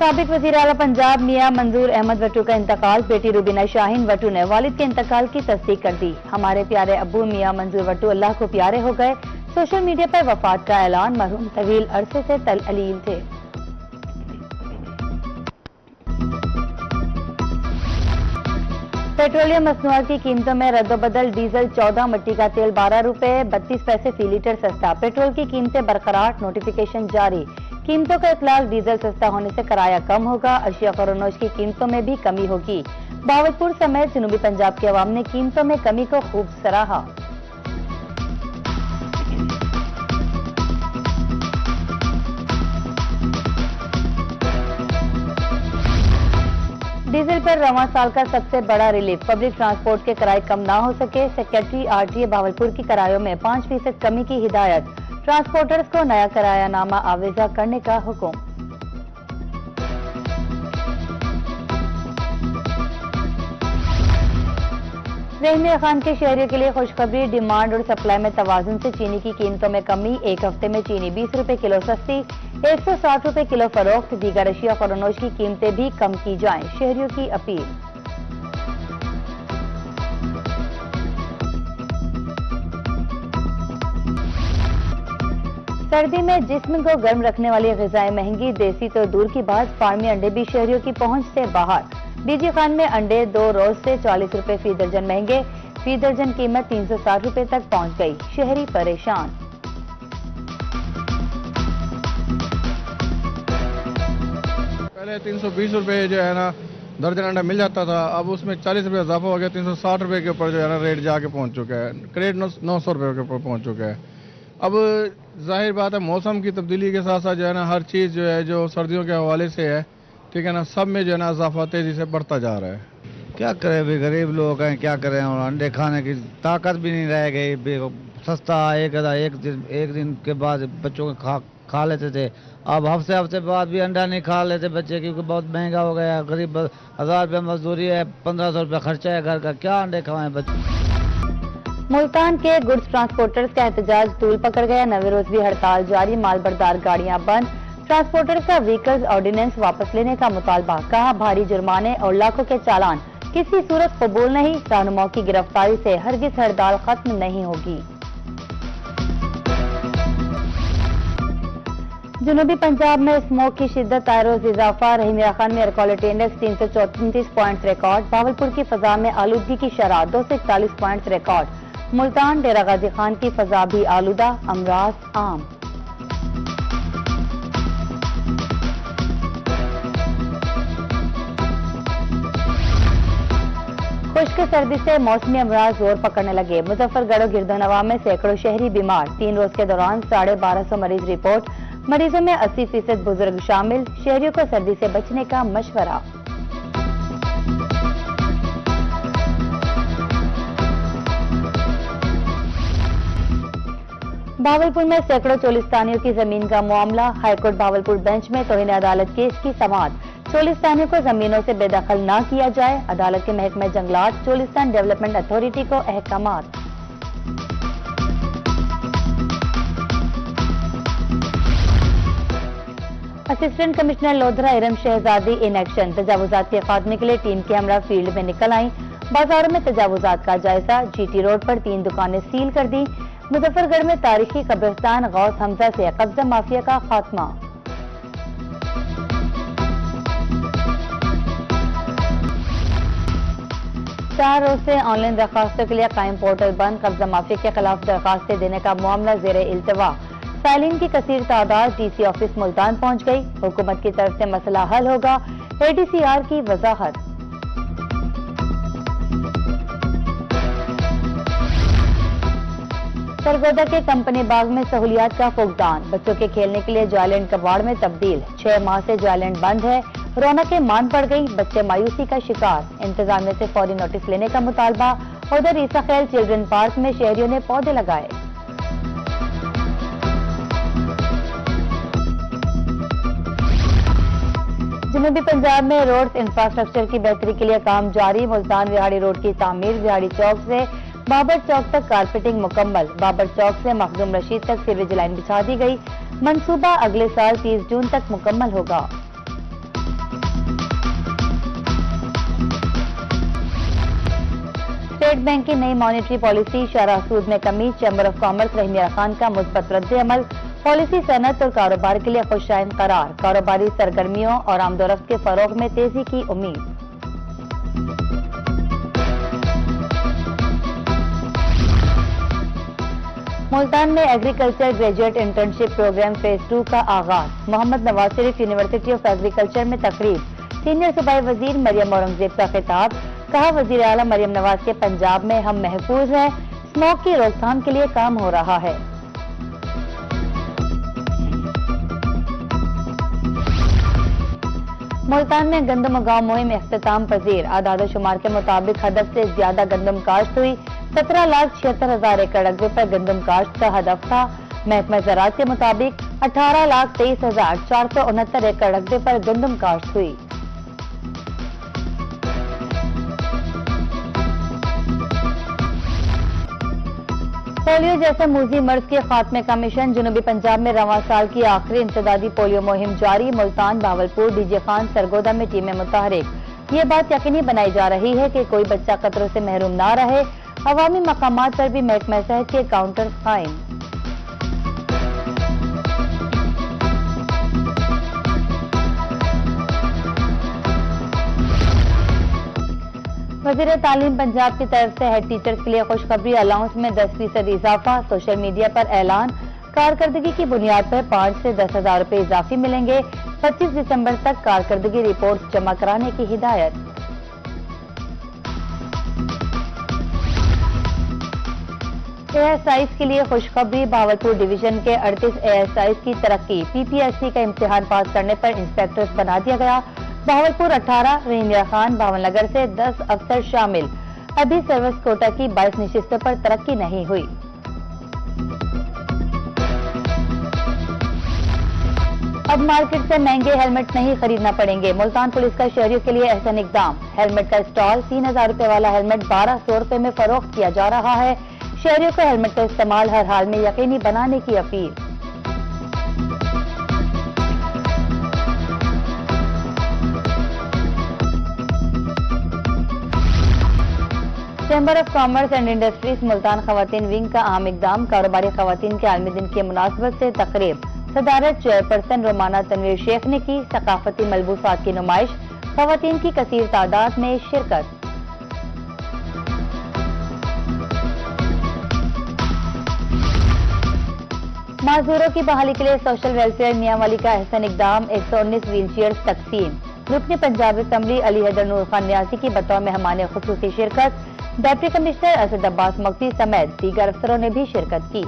साबिक वज़ीर आला पंजाब मियां मंजूर अहमद वट्टू का इंतकाल। बेटी रुबीना शाहीन वट्टू ने वालिद के इंतकाल की तस्दीक कर दी। हमारे प्यारे अब्बू मियां मंजूर वट्टू अल्लाह को प्यारे हो गए। सोशल मीडिया पर वफात का ऐलान। मरहूम तवील अरसे से अलील थे। पेट्रोलियम मसनूआत की कीमतों में रद्दोबदल। डीजल 14, मिट्टी का तेल 12 रुपए 32 पैसे फी लीटर सस्ता। पेट्रोल की कीमतें बरकरार। नोटिफिकेशन जारी। कीमतों का इतलाक। डीजल सस्ता होने से किराया कम होगा। अशिया फरोनोश की कीमतों में भी कमी होगी। बहावलपुर समेत जनूबी पंजाब के अवाम ने कीमतों में कमी को खूब सराहा। डीजल पर रवां साल का सबसे बड़ा रिलीफ। पब्लिक ट्रांसपोर्ट के किराए कम ना हो सके। सेक्रेटरी आरटीए बहावलपुर की किरायों में 5% कमी की हिदायत। ट्रांसपोर्टर्स को नया किरायानामा आवेजा करने का हुक्म। रहीम खान के शहरियों के लिए खुशखबरी। डिमांड और सप्लाई में तवाजुन से चीनी की कीमतों में कमी। एक हफ्ते में चीनी 20 रुपए किलो सस्ती, 160 रुपए किलो फरोख्त। दीगर अशिया फरोनोश की कीमतें भी कम की जाएं। शहरियों की अपील। सर्दी में जिस्म को गर्म रखने वाली ग़िज़ाएं महंगी। देसी तो दूर की बात, फार्मी अंडे भी शहरियों की पहुंच से बाहर। डीजी खान में अंडे 2 रोज से 40 रुपए फी दर्जन महंगे। फी दर्जन कीमत 360 रुपए तक पहुंच गई। शहरी परेशान। पहले 320 रुपए जो है ना दर्जन अंडा मिल जाता था, अब उसमें 40 रुपए इजाफा हो गया। 360 रुपए के ऊपर जो है ना रेट जाके पहुंच चुका है। क्रेट 900 रुपए के ऊपर पहुंच चुका है। अब जाहिर बात है मौसम की तब्दीली के साथ साथ जो है ना हर चीज़ जो है जो सर्दियों के हवाले से है, ठीक है ना, सब में जो है ना इजाफा तेजी से बढ़ता जा रहा है। क्या करें भाई, गरीब लोग हैं, क्या करें। और अंडे खाने की ताकत भी नहीं रह गई। सस्ता एक दिन के बाद बच्चों को खा लेते थे। अब हफ्ते बाद भी अंडा नहीं खा लेते बच्चे, क्योंकि बहुत महंगा हो गया है। गरीब 1000 रुपये मजदूरी है, 1500 रुपये खर्चा है घर का, क्या अंडे खवाएं बच्चे। मुल्तान के गुड्स ट्रांसपोर्टर्स का एहतजाज तूल पकड़ गया। नवे रोज भी हड़ताल जारी। मालबरदार गाड़ियां बंद। ट्रांसपोर्टर्स का व्हीकल्स ऑर्डिनेंस वापस लेने का मुतालबा। कहा भारी जुर्माने और लाखों के चालान किसी सूरत कबूल नहीं। रहनुमाओं की गिरफ्तारी से हरगिज हड़ताल खत्म नहीं होगी। जनूबी पंजाब में स्मोक की शिद्दत आए रोज इजाफा। रहीम खान में air quality index 334 point record. Bahawalpur की फजा में आलूदगी की शरह 241 पॉइंट रिकॉर्ड। मुल्तान डेरा गाजी खान की फजा भी आलूदा। अमराज आम। खुश्क सर्दी से मौसमी अमराज जोर पकड़ने लगे। मुजफ्फरगढ़ और गिरदोनवा में सैकड़ों शहरी बीमार। 3 रोज के दौरान 1250 मरीज रिपोर्ट। मरीजों में 80% बुजुर्ग शामिल। शहरियों को सर्दी से बचने का मशवरा। बहावलपुर में सैकड़ों चोलिस्तानियों की जमीन का मामला। हाईकोर्ट बहावलपुर बेंच में तौहीन अदालत केस की समाअत। चोलिस्तानियों को जमीनों से बेदखल न किया जाए। अदालत के महकमा जंगलात चोलिस्तान डेवलपमेंट अथॉरिटी को अहकामात। Assistant commissioner lodhra Iram Shahzadi in action. तजावुजात के खात्मे के लिए टीम के हमरा फील्ड में निकल आई। बाजारों में तजावुजात का जायजा। जीटी रोड पर 3 दुकानें सील कर दी। मुजफ्फरगढ़ में तारीखी कब्रिस्तान गौस हमजा से कब्जा माफिया का खात्मा। चार रोज से ऑनलाइन दरखास्तों के लिए कायम पोर्टल बंद। कब्जा माफिया के खिलाफ दरखास्तें देने का मामला जेरे इल्तवा। साइलिन की कसीर तादाद डीसी ऑफिस मुल्तान पहुंच गई। हुकूमत की तरफ से मसला हल होगा। एडीसीआर की वजाहत। सरगोदा के कंपनी बाग में सहूलियात का फुकदान। बच्चों के खेलने के लिए जॉयलैंड कबाड़ में तब्दील। 6 माह से जॉयलैंड बंद है। रौनकें मान पड़ गई। बच्चे मायूसी का शिकार। इंतजामिया से फौरी नोटिस लेने का मुतालबा। उधर ईसा खैल चिल्ड्रन पार्क में शहरियों ने पौधे लगाए। जनूबी पंजाब में रोड्स इंफ्रास्ट्रक्चर की बेहतरी के लिए काम जारी। मुल्तान विहाड़ी रोड की तामीर। विहाड़ी चौक से बाबर चौक तक कारपेटिंग मुकम्मल। बाबर चौक से मखदूम रशीद तक सीवेज लाइन बिछा दी गई। मंसूबा अगले साल 30 जून तक मुकम्मल होगा। स्टेट बैंक की नई मॉनेटरी पॉलिसी, शरह सूद में कमी, चैम्बर ऑफ कॉमर्स रहीम मियां खान का मुस्बत रद्द-ए-अमल, पॉलिसी सनत और कारोबार के लिए खुशाइन करार, कारोबारी सरगर्मियों और आमदोरफ्त के फरोग में तेजी की उम्मीद। मुल्तान में agriculture graduate internship program phase 2 का आगाज, Mohammad Nawaz Sharif university of agriculture में तकरीब, सीनियर सूबाई वजीर मरियम औरंगजेब का खिताब, कहा वजीर आला मरियम नवाज के पंजाब में हम महफूज हैं, स्मोक की रोकथाम के लिए काम हो रहा है। मुल्तान में गंदम उगाओ मुहिम इख्तिताम पजीर, आदाद शुमार के मुताबिक हदफ से ज्यादा गंदम काश्त हुई, 17,76,000 एकड़ रकबे पर गंदम काश्त का हदफ था। महकमा ज़राअत के मुताबिक 18,23,469 एकड़ रकबे पर गंदम काश्त हुई। पोलियो जैसे मूजी मर्ज के खात्मे का मिशन, जनूबी पंजाब में रवां साल की आखिरी इंसदादी पोलियो मुहिम जारी, मुल्तान, भावलपुर, डीजे खान, सरगोदा में टीमें मुतहरिक। ये बात यकीनी बनाई जा रही है कि कोई बच्चा खतरों से महरूम ना रहे। अवामी मकामात पर भी महकमा सेहत के काउंटर कायम। वज़ीर तालीम पंजाब की तरफ से हेड टीचर्स के लिए खुशखबरी, अलाउंस में 10% इजाफा, सोशल मीडिया पर ऐलान, कारकर्दगी की बुनियाद पर 5 से 10,000 रुपए इजाफी मिलेंगे। 25 दिसंबर तक कारकर्दगी रिपोर्ट जमा कराने की हिदायत। ASIs के लिए खुशखबरी, भावलपुर डिवीजन के 38 ASIs की तरक्की, PPSC का इम्तिहान पास करने पर इंस्पेक्टर्स बना दिया गया। भावलपुर 18, रहीम मियां खान, भावनगर से 10 अफसर शामिल। अभी सर्विस कोटा की 22 नशिस्तों पर तरक्की नहीं हुई। अब मार्केट से महंगे हेलमेट नहीं खरीदना पड़ेंगे, मुल्तान पुलिस का शहरियों के लिए एहसन इकदाम। हेलमेट का स्टॉल, 3,000 रुपए वाला हेलमेट 1,200 रुपए में फरोख्त किया जा रहा है। शहरियों को हेलमेट का इस्तेमाल हर हाल में यकीनी बनाने की अपील। Chamber of commerce and industries Multan खवातीन विंग का अहम इकदाम, कारोबारी खवातीन के आलमी दिन की मुनासबत से तकरीब, सदारत चेयरपर्सन रोमाना तनवीर शेख ने की। सकाफती मलबूसात की नुमाइश, खवातीन की कसीर तादाद में शिरकत। माजूरों की बहाली के लिए सोशल वेलफेयर मियांवाली का एहसन इकदाम, 119 व्हीलचेयर्स तकसीम। रुकन पंजाब असम्बली अली हैदर नूर खान न्यासी की बतौर मेहमान खुसूसी शिरकत। डिप्टी कमिश्नर असद अब्बास मक्ती समेत दीगर अफसरों ने भी शिरकत की।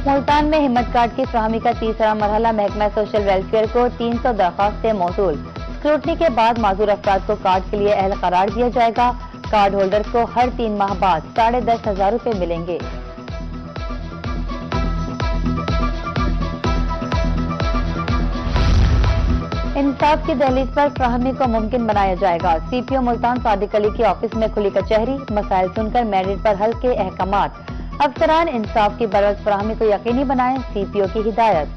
मुल्तान में हिम्मत कार्ड की फराहमी का तीसरा मरहला, महकमा सोशल वेलफेयर को 300 दरखास्तें मौसूल। स्क्रूटनी के बाद माजूर अफराद को कार्ड के लिए अहल करार दिया जाएगा। कार्ड होल्डर्स को हर 3 माह बाद 10,500 रुपए मिलेंगे। इंसाफ की दहलीज पर फराहमी को मुमकिन बनाया जाएगा। CPO मुल्तान सादिक अली के ऑफिस में खुली कचहरी, मसाइल सुनकर मैरिट पर हल के अहकामात। अफसरान इंसाफ की बरवक्त फराहमी को यकीनी बनाएं, CPO की हिदायत।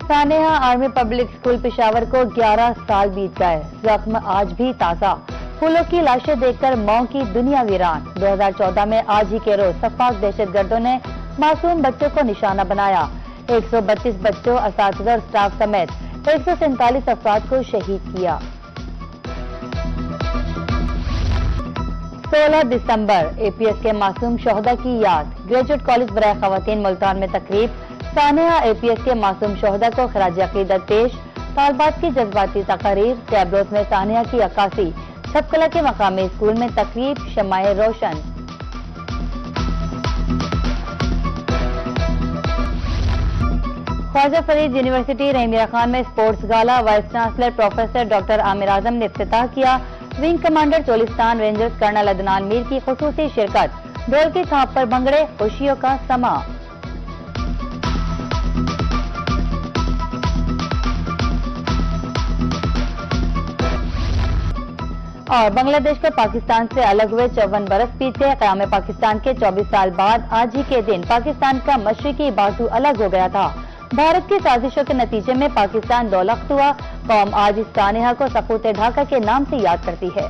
सानेहा आर्मी पब्लिक स्कूल पेशावर को 11 साल बीत गए, जख्म आज भी ताजा। फूलों की लाशें देखकर मौ की दुनिया वीरान। 2014 में आज ही के रोज सफाक दहशतगर्दों ने मासूम बच्चों को निशाना बनाया। 132 बच्चों, असातिज़ा और स्टाफ समेत 147 अफराद को शहीद किया। 16 दिसंबर APS के मासूम शोहदा की याद, ग्रेजुएट कॉलेज बराए खवातीन मुल्तान में तकरीब। सानेहा APS के मासूम शोहदा को खराज अकीदत पेश, तालबात की जज्बाती तकारीर। टैबलोस में सानेहा की अक्कासी, छपकला के मकामी स्कूल में तकरीब, शमाए रोशन। ख्वाजा फरीद यूनिवर्सिटी रहीम मियां खान में sports gala, vice chancellor professor doctor Amir Azam ने इफ्तिताह किया। Wing commander Cholistan rangers colonel Adnan Mir की खुसूसी शिरकत। ढोल की थाप पर भंगड़े, खुशियों का समा। और बांग्लादेश को पाकिस्तान से अलग हुए 54 बरस बीते। क़याम पाकिस्तान के 24 साल बाद आज ही के दिन पाकिस्तान का मशरिकी बाजू अलग हो गया था। भारत की साजिशों के नतीजे में पाकिस्तान दो लख्त हुआ। कौम आज इस सानहा को सकूत ढाका के नाम से याद करती है।